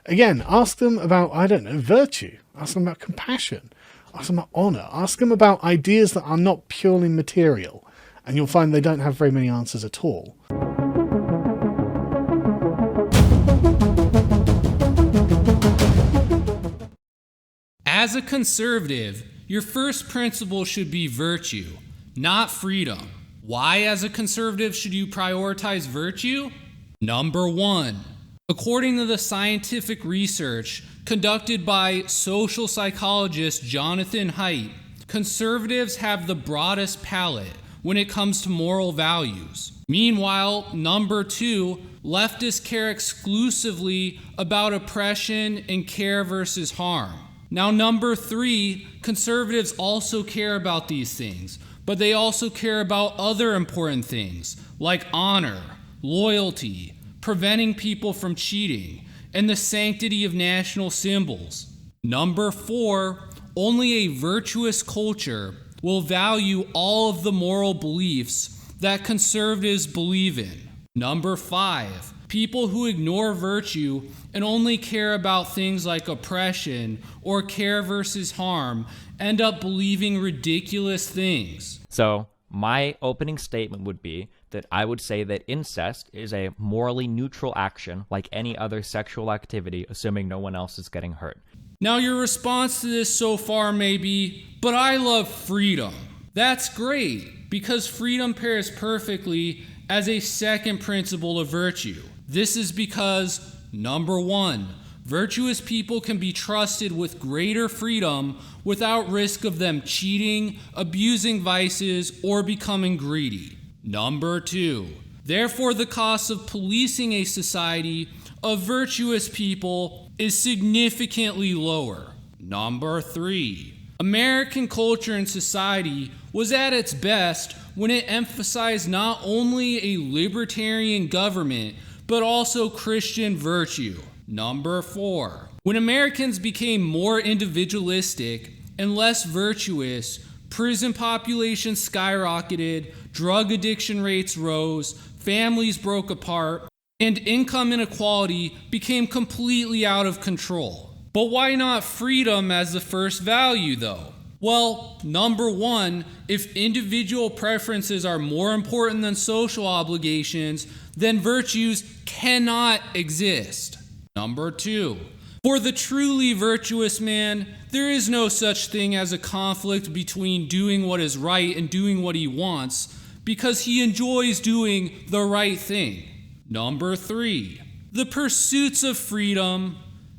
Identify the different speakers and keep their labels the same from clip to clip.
Speaker 1: Again, ask them about, I don't know, virtue. Ask them about compassion. Ask them about honor. Ask them about ideas that are not purely material. And you'll find they don't have very many answers at all.
Speaker 2: As a conservative, your first principle should be virtue, not freedom. Why, as a conservative, should you prioritize virtue? Number one, according to the scientific research conducted by social psychologist Jonathan Haidt, conservatives have the broadest palette when it comes to moral values. Meanwhile, number two, leftists care exclusively about oppression and care versus harm. Now, number three, conservatives also care about these things, but they also care about other important things like honor, loyalty, preventing people from cheating, and the sanctity of national symbols. Number four, only a virtuous culture will value all of the moral beliefs that conservatives believe in. Number five, people who ignore virtue and only care about things like oppression or care versus harm end up believing ridiculous things.
Speaker 3: So my opening statement would be that I would say that incest is a morally neutral action like any other sexual activity, assuming no one else is getting hurt.
Speaker 2: Now, your response to this so far may be, but I love freedom. That's great, because freedom pairs perfectly as a second principle of virtue. This is because, number one, virtuous people can be trusted with greater freedom without risk of them cheating, abusing vices, or becoming greedy. Number two, therefore the cost of policing a society of virtuous people is significantly lower. Number three, American culture and society was at its best when it emphasized not only a libertarian government, but also Christian virtue. Number four, when Americans became more individualistic and less virtuous, prison populations skyrocketed, drug addiction rates rose, families broke apart, and income inequality became completely out of control. But why not freedom as the first value, though? Well, number one, if individual preferences are more important than social obligations, then virtues cannot exist. Number two, for the truly virtuous man, there is no such thing as a conflict between doing what is right and doing what he wants, because he enjoys doing the right thing. Number three, the pursuits of freedom,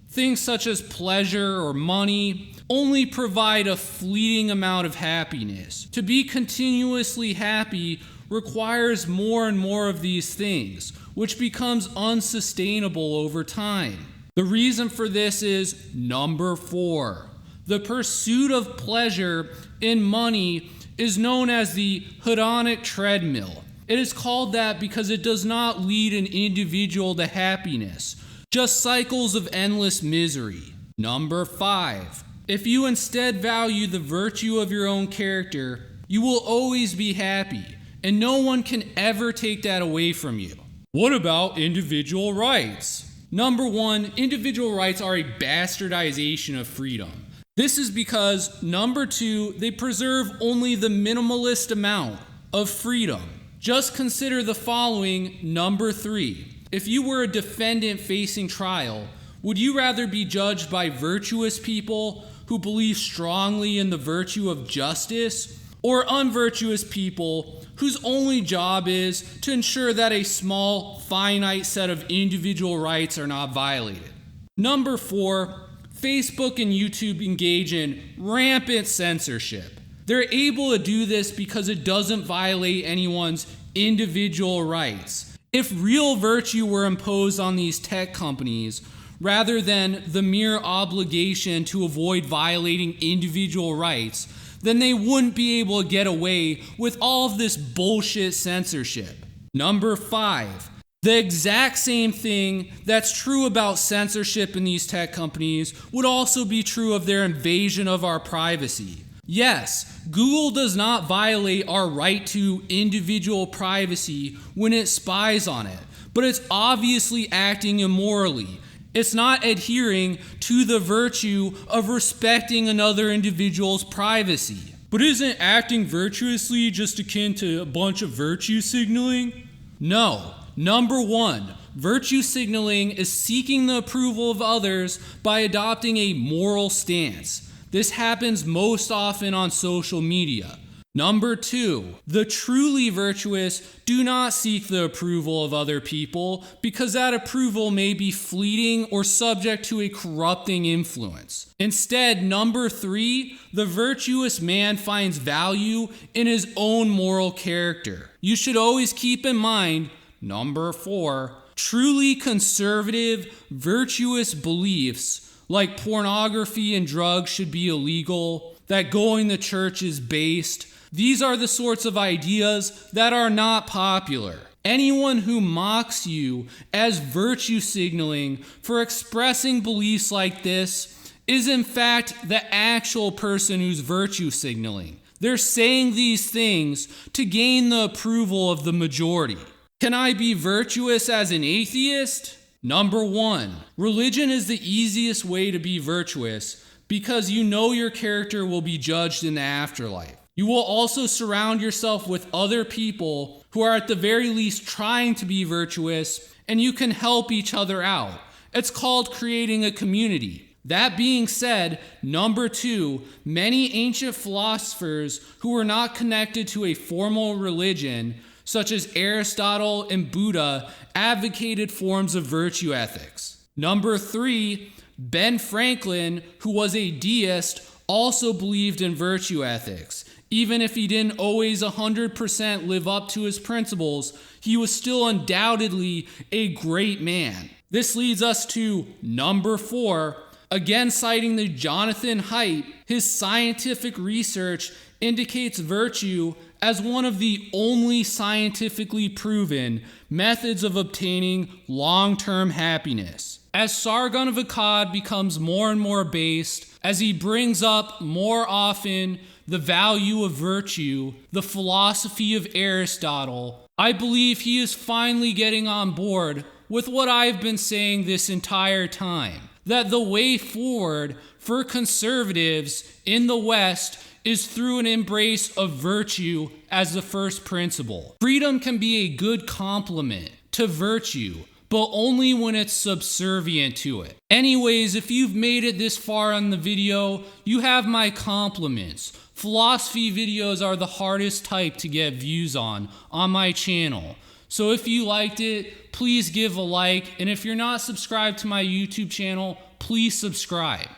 Speaker 2: things such as pleasure or money, only provide a fleeting amount of happiness. To be continuously happy requires more and more of these things, which becomes unsustainable over time. The reason for this is number four. The pursuit of pleasure in money is known as the hedonic treadmill. It is called that because it does not lead an individual to happiness, just cycles of endless misery. Number five, if you instead value the virtue of your own character, you will always be happy, and no one can ever take that away from you. What about individual rights? Number one, individual rights are a bastardization of freedom. This is because, number two, they preserve only the minimalist amount of freedom. Just consider the following, number three. If you were a defendant facing trial, would you rather be judged by virtuous people who believe strongly in the virtue of justice, or unvirtuous people whose only job is to ensure that a small, finite set of individual rights are not violated? Number four, Facebook and YouTube engage in rampant censorship. They're able to do this because it doesn't violate anyone's individual rights. If real virtue were imposed on these tech companies, rather than the mere obligation to avoid violating individual rights, then they wouldn't be able to get away with all of this bullshit censorship. Number five, the exact same thing that's true about censorship in these tech companies would also be true of their invasion of our privacy. Yes, Google does not violate our right to individual privacy when it spies on it, but it's obviously acting immorally. It's not adhering to the virtue of respecting another individual's privacy. But isn't acting virtuously just akin to a bunch of virtue signaling? No. Number one, virtue signaling is seeking the approval of others by adopting a moral stance. This happens most often on social media. Number two, the truly virtuous do not seek the approval of other people because that approval may be fleeting or subject to a corrupting influence. Instead, number three, the virtuous man finds value in his own moral character. You should always keep in mind, number four, truly conservative, virtuous beliefs like pornography and drugs should be illegal, that going to church is based. These are the sorts of ideas that are not popular. Anyone who mocks you as virtue signaling for expressing beliefs like this is in fact the actual person who's virtue signaling. They're saying these things to gain the approval of the majority. Can I be virtuous as an atheist? Number one, religion is the easiest way to be virtuous because you know your character will be judged in the afterlife. You will also surround yourself with other people who are at the very least trying to be virtuous, and you can help each other out. It's called creating a community. That being said, number two, many ancient philosophers who were not connected to a formal religion, such as Aristotle and Buddha, advocated forms of virtue ethics. Number three, Ben Franklin, who was a deist, also believed in virtue ethics. Even if he didn't always 100% live up to his principles, he was still undoubtedly a great man. This leads us to number four, again citing the Jonathan Haidt. His scientific research indicates virtue as one of the only scientifically proven methods of obtaining long-term happiness. As Sargon of Akkad becomes more and more based, as he brings up more often the value of virtue, the philosophy of Aristotle, I believe he is finally getting on board with what I've been saying this entire time, that the way forward for conservatives in the West is through an embrace of virtue as the first principle. Freedom can be a good complement to virtue, but only when it's subservient to it. Anyways, if you've made it this far on the video, you have my compliments. Philosophy videos are the hardest type to get views on my channel. So if you liked it, please give a like, and if you're not subscribed to my YouTube channel, please subscribe.